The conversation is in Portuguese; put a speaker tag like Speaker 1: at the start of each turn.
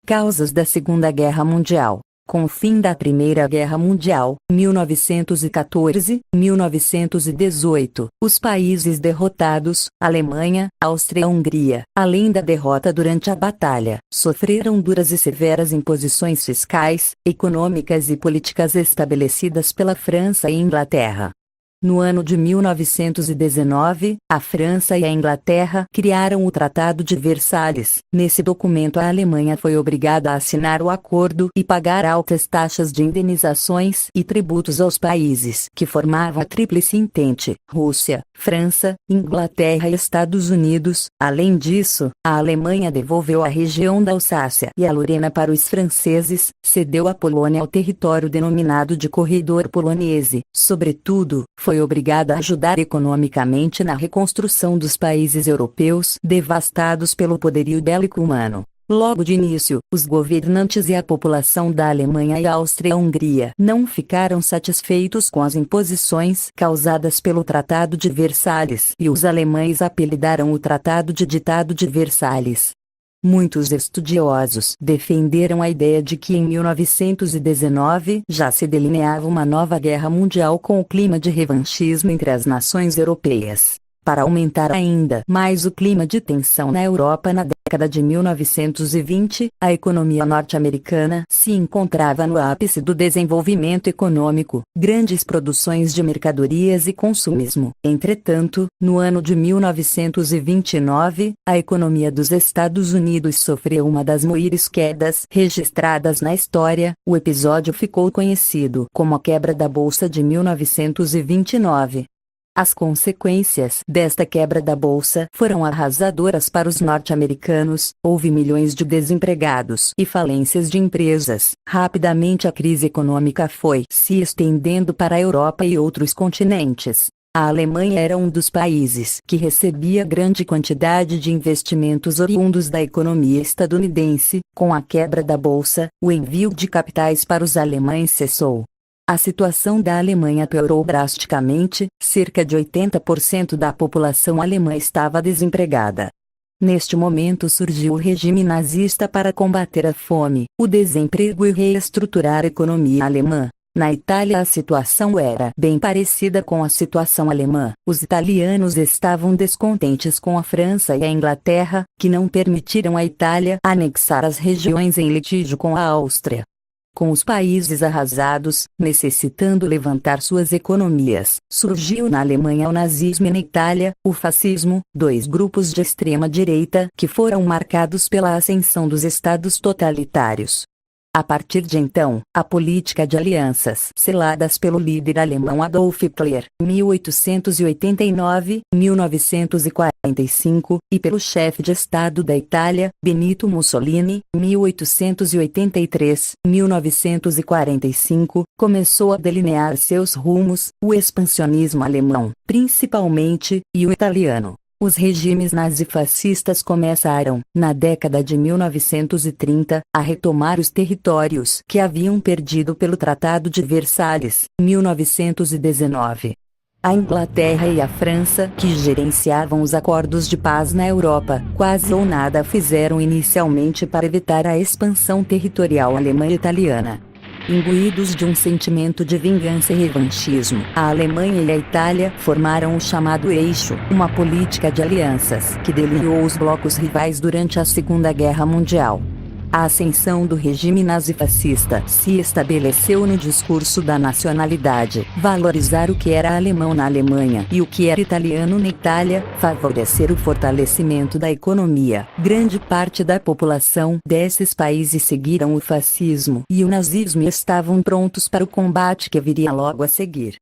Speaker 1: Causas da Segunda Guerra Mundial. Com o fim da Primeira Guerra Mundial, 1914-1918, os países derrotados, Alemanha, Áustria e Hungria, além da derrota durante a batalha, sofreram duras e severas imposições fiscais, econômicas e políticas estabelecidas pela França e Inglaterra. No ano de 1919, a França e a Inglaterra criaram o Tratado de Versalhes. Nesse documento, a Alemanha foi obrigada a assinar o acordo e pagar altas taxas de indenizações e tributos aos países que formavam a Tríplice Entente: Rússia, França, Inglaterra e Estados Unidos. Além disso, a Alemanha devolveu a região da Alsácia e a Lorena para os franceses, cedeu a Polônia ao território denominado de Corredor Polonese. Sobretudo, foi obrigada a ajudar economicamente na reconstrução dos países europeus devastados pelo poderio bélico humano. Logo de início, os governantes e a população da Alemanha e Áustria-Hungria não ficaram satisfeitos com as imposições causadas pelo Tratado de Versalhes e os alemães apelidaram o Tratado de Ditado de Versalhes. Muitos estudiosos defenderam a ideia de que em 1919 já se delineava uma nova guerra mundial com o clima de revanchismo entre as nações europeias. Para aumentar ainda mais o clima de tensão na Europa na década de 1920, a economia norte-americana se encontrava no ápice do desenvolvimento econômico, grandes produções de mercadorias e consumismo. Entretanto, no ano de 1929, a economia dos Estados Unidos sofreu uma das maiores quedas registradas na história. O episódio ficou conhecido como a quebra da Bolsa de 1929. As consequências desta quebra da bolsa foram arrasadoras para os norte-americanos. Houve milhões de desempregados e falências de empresas. Rapidamente a crise econômica foi se estendendo para a Europa e outros continentes. A Alemanha era um dos países que recebia grande quantidade de investimentos oriundos da economia estadunidense. Com a quebra da bolsa, o envio de capitais para os alemães cessou. A situação da Alemanha piorou drasticamente, cerca de 80% da população alemã estava desempregada. Neste momento surgiu o regime nazista para combater a fome, o desemprego e reestruturar a economia alemã. Na Itália a situação era bem parecida com a situação alemã. Os italianos estavam descontentes com a França e a Inglaterra, que não permitiram à Itália anexar as regiões em litígio com a Áustria. Com os países arrasados, necessitando levantar suas economias, surgiu na Alemanha o nazismo e na Itália, o fascismo, dois grupos de extrema-direita que foram marcados pela ascensão dos estados totalitários. A partir de então, a política de alianças seladas pelo líder alemão Adolf Hitler, 1889-1945, e pelo chefe de Estado da Itália, Benito Mussolini, 1883-1945, começou a delinear seus rumos, o expansionismo alemão, principalmente, e o italiano. Os regimes nazifascistas começaram, na década de 1930, a retomar os territórios que haviam perdido pelo Tratado de Versalhes, 1919. A Inglaterra e a França, que gerenciavam os acordos de paz na Europa, quase ou nada fizeram inicialmente para evitar a expansão territorial alemã e italiana. Imbuídos de um sentimento de vingança e revanchismo, a Alemanha e a Itália formaram o chamado Eixo, uma política de alianças que delineou os blocos rivais durante a Segunda Guerra Mundial. A ascensão do regime nazifascista se estabeleceu no discurso da nacionalidade, valorizar o que era alemão na Alemanha e o que era italiano na Itália, favorecer o fortalecimento da economia. Grande parte da população desses países seguiram o fascismo e o nazismo e estavam prontos para o combate que viria logo a seguir.